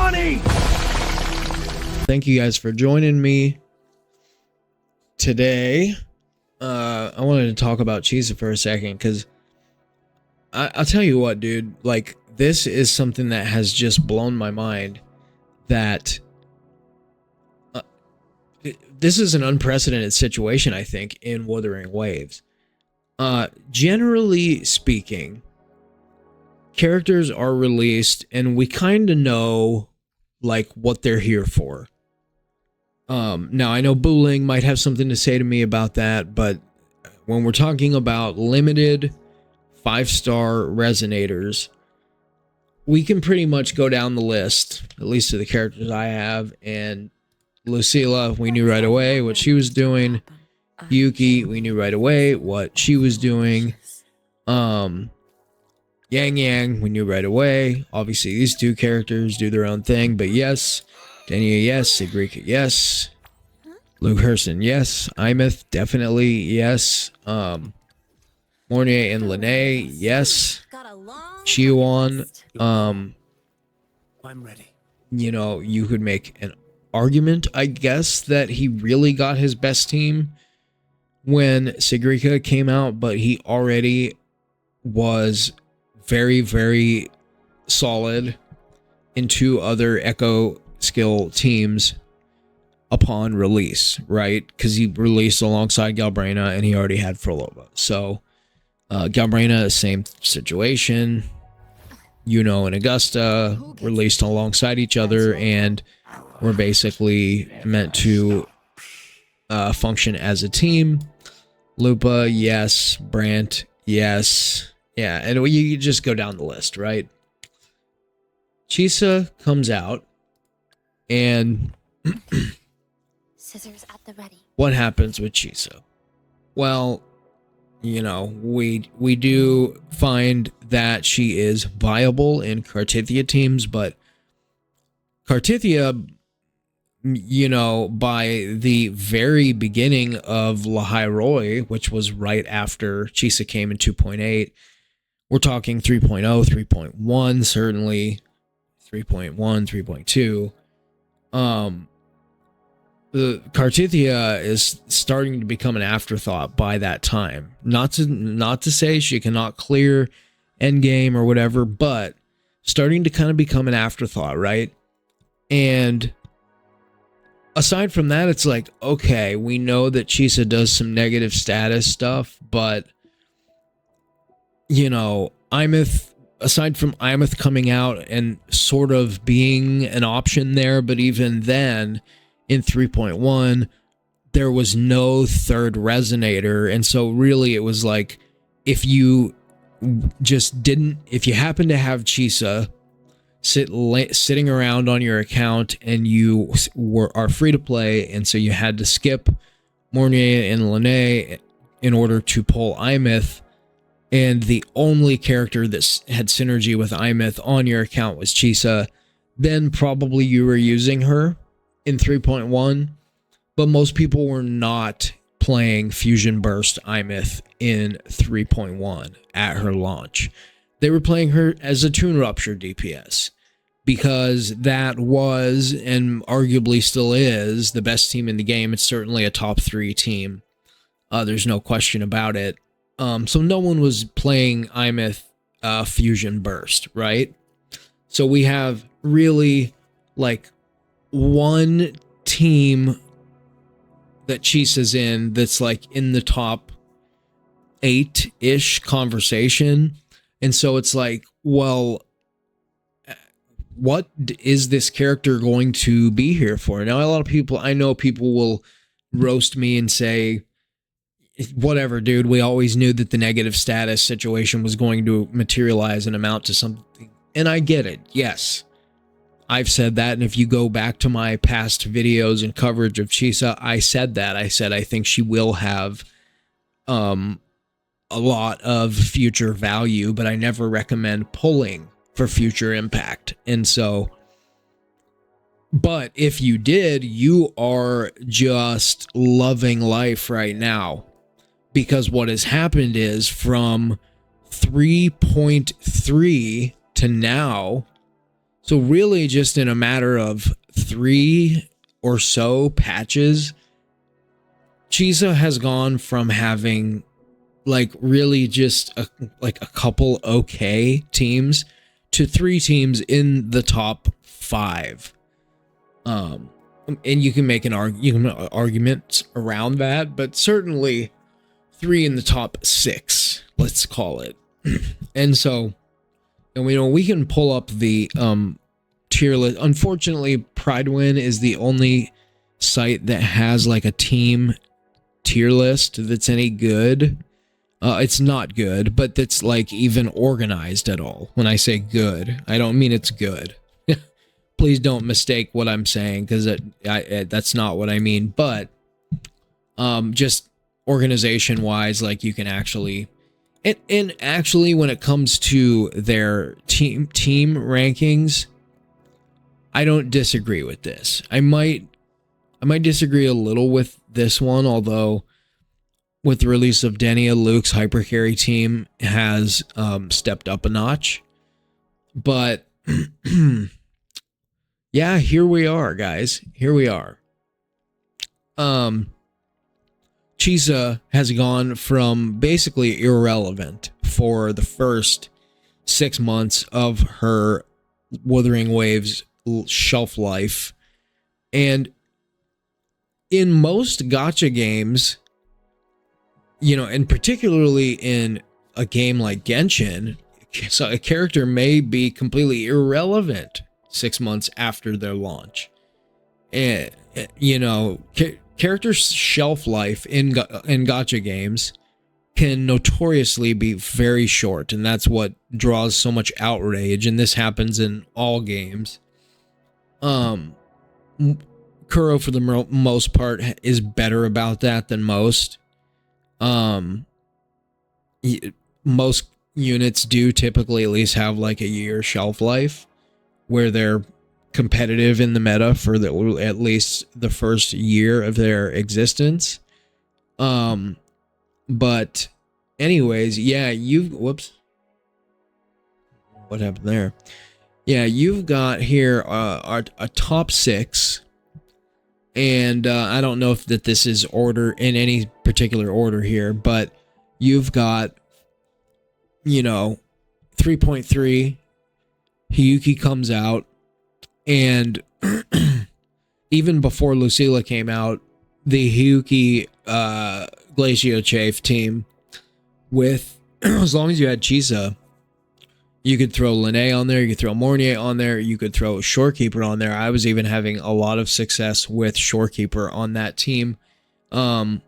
money! Thank you guys for joining me today. I wanted to talk about Chisa for a second because I'll tell you what, dude. Like, this is something that has just blown my mind. That this is an unprecedented situation, I think, in Wuthering Waves. Generally speaking, characters are released and we kind of know like what they're here for. Now I know Booling might have something to say to me about that, but when we're talking about limited 5-star resonators, we can pretty much go down the list, at least to the characters I have, and Lucilla, we knew right away what she was doing. Yuki, we knew right away what she was doing. Yang Yang, we knew right away. Obviously, these two characters do their own thing, but yes. Denia, yes. Sigrika, yes. Luke Hurston, yes. Imeth, definitely, yes. Mornier and Lene, yes. Chiwan, I'm ready. you know, you could make an argument, I guess, that he really got his best team when Sigrika came out, but he already was very, very solid in 2 other Echo skill teams upon release, right? Because he released alongside Galbraina and he already had Frolova. So Galbraina, same situation. Yuno and Augusta released alongside each other and were basically meant to function as a team. Lupa, yes. Brant, yes. Yeah, and you just go down the list, right? Chisa comes out, and scissors at the ready. What happens with Chisa? Well, you know, we do find that she is viable in Kartithia teams, but Kartithia, you know, by the very beginning of Lahai Roy, which was right after Chisa came in 2.8, we're talking 3.0, 3.1, certainly 3.1, 3.2. The Kartithia is starting to become an afterthought by that time. Not to say she cannot clear endgame or whatever, but starting to kind of become an afterthought, right? And aside from that, it's like, okay, we know that Chisa does some negative status stuff, but, you know, Imeth, aside from Imeth coming out and sort of being an option there, but even then, in 3.1, there was no third resonator, and so really it was like, if you happen to have Chisa sitting around on your account and you are free to play, and so you had to skip Mornier and Lene in order to pull Imeth, and the only character that had synergy with Imeth on your account was Chisa, then probably you were using her in 3.1, but most people were not playing Fusion Burst Imeth in 3.1 at her launch. They were playing her as a Toon Rupture DPS because that was, and arguably still is, the best team in the game. It's certainly a top 3 team. There's no question about it. So no one was playing Imeth Fusion Burst, right? So we have really like one team that Chisa's in that's like in the top 8-ish conversation. And so it's like, well, what is this character going to be here for? Now, a lot of people, I know people will roast me and say, whatever, dude, we always knew that the negative status situation was going to materialize and amount to something. And I get it. Yes. I've said that, and if you go back to my past videos and coverage of Chisa, I said that. I said I think she will have a lot of future value, but I never recommend pulling for future impact. And so, but if you did, you are just loving life right now, because what has happened is from 3.3 to now, So really just in a matter of 3 or so patches, Chisa has gone from having like really just a couple okay teams to 3 teams in the top 5. And you can make argument around that, but certainly 3 in the top 6, let's call it. And so, and we can pull up the tier list. Unfortunately, Pridewin is the only site that has like a team tier list that's any good. It's not good, but that's like even organized at all. When I say good, I don't mean it's good. Please don't mistake what I'm saying, because that's not what I mean. But just organization wise, like you can actually, and actually when it comes to their team rankings, I don't disagree with this. I might disagree a little with this one, although with the release of Denia, Luke's hypercarry team has stepped up a notch. But yeah, here we are, guys. Here we are. Chisa has gone from basically irrelevant for the first 6 months of her Wuthering Waves shelf life. And in most gacha games, you know, and particularly in a game like Genshin, so a character may be completely irrelevant 6 months after their launch. And, you know, character shelf life in gacha games can notoriously be very short, and that's what draws so much outrage, and this happens in all games. Kuro, for the most part, is better about that than most. Most units do typically at least have like a year shelf life where they're competitive in the meta for at least the first year of their existence. But anyways, yeah, whoops. What happened there? Yeah, you've got here a top 6. And I don't know if this is order in any particular order here, but you've got, you know, 3.3, Hiyuki comes out, and even before Lucilla came out, the Hiyuki Glacio Chafe team, with as long as you had Chisa, you could throw Linné on there, you could throw Mornier on there, you could throw Shorekeeper on there. I was even having a lot of success with Shorekeeper on that team. And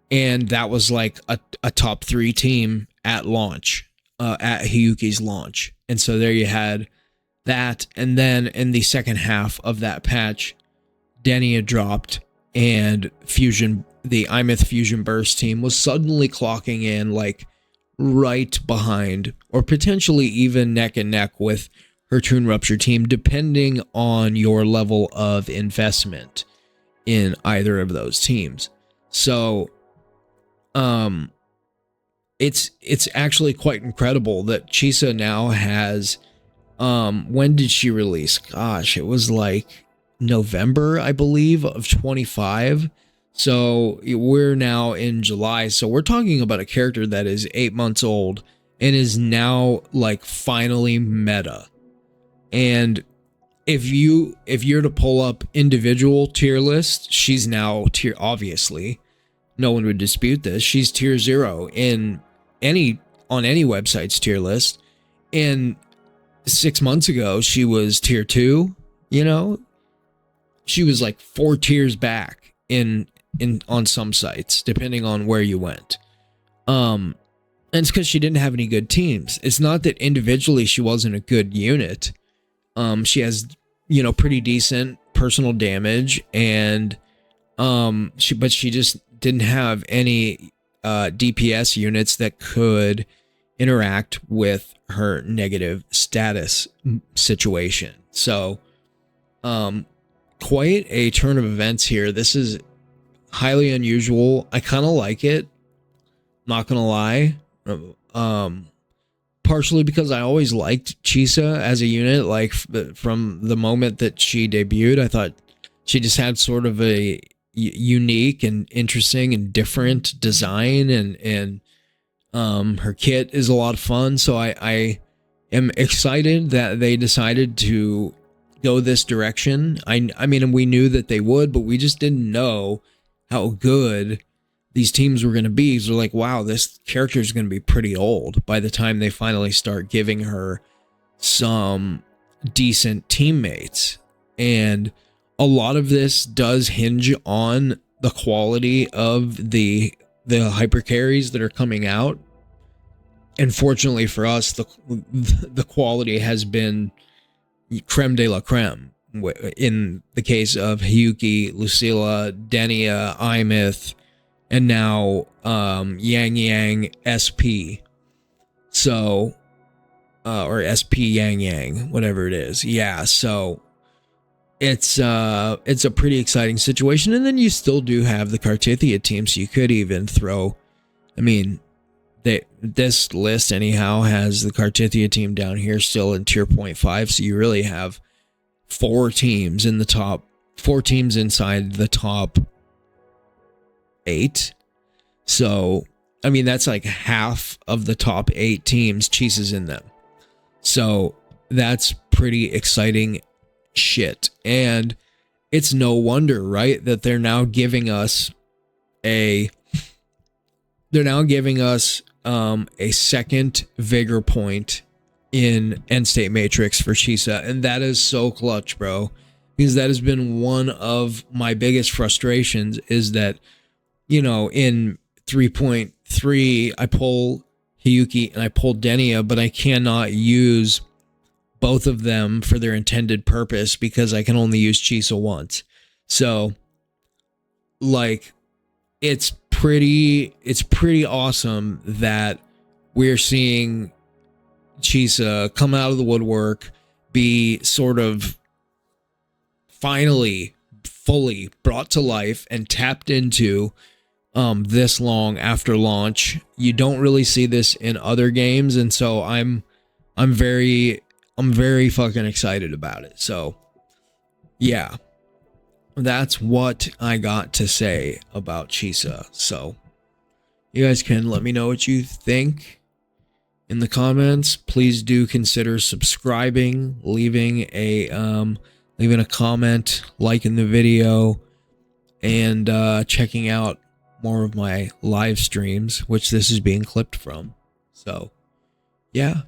that was like a top 3 team at launch, at Hiyuki's launch. And so there you had that. And then in the second half of that patch, Denia dropped, and the Imith Fusion Burst team was suddenly clocking in like right behind, or potentially even neck and neck with her Toon Rupture team, depending on your level of investment in either of those teams. So it's actually quite incredible that Chisa now has, when did she release? Gosh, it was like November, I believe, of 25. So we're now in July. So we're talking about a character that is 8 months old and is now like finally meta. And if you're to pull up individual tier lists, she's now tier, obviously. No one would dispute this. She's tier 0 on any website's tier list. And 6 months ago, she was tier 2, you know? She was like 4 tiers back on some sites, depending on where you went. And it's because she didn't have any good teams. It's not that individually she wasn't a good unit. She has, you know, pretty decent personal damage, and but she just didn't have any DPS units that could interact with her negative status situation. So quite a turn of events here. This is highly unusual. I kind of like it, not gonna lie. partially because I always liked Chisa as a unit. Like from the moment that she debuted, I thought she just had sort of a unique and interesting and different design, and her kit is a lot of fun. So I am excited that they decided to go this direction. I mean, we knew that they would, but we just didn't know how good these teams were going to be. So like, wow, this character is going to be pretty old by the time they finally start giving her some decent teammates. And a lot of this does hinge on the quality of the hyper carries that are coming out. And fortunately for us, the quality has been creme de la creme. In the case of Hiyuki, Lucilla, Denia, Imith, and now Yang Yang SP. So, or SP Yang Yang, whatever it is. Yeah, so it's a pretty exciting situation. And then you still do have the Kartithia team, so you could even throw, I mean, this list anyhow has the Kartithia team down here still in tier 0.5, so you really have 4 teams in the top, 4 teams inside the top 8. So, I mean, that's like half of the top 8 teams, Chisa's in them. So, that's pretty exciting shit. And it's no wonder, right, that they're now giving us a second vigor point in End State Matrix for Chisa, and that is so clutch, bro, because that has been one of my biggest frustrations, is that, you know, in 3.3 I pull Hiyuki and I pull Denia, but I cannot use both of them for their intended purpose because I can only use Chisa once. So like, it's pretty awesome that we're seeing Chisa come out of the woodwork, be sort of finally fully brought to life and tapped into this long after launch. You don't really see this in other games, and so I'm very fucking excited about it. So yeah, that's what I got to say about Chisa. So you guys can let me know what you think in the comments. Please do consider subscribing, leaving a comment, liking the video, and checking out more of my live streams, which this is being clipped from. So yeah.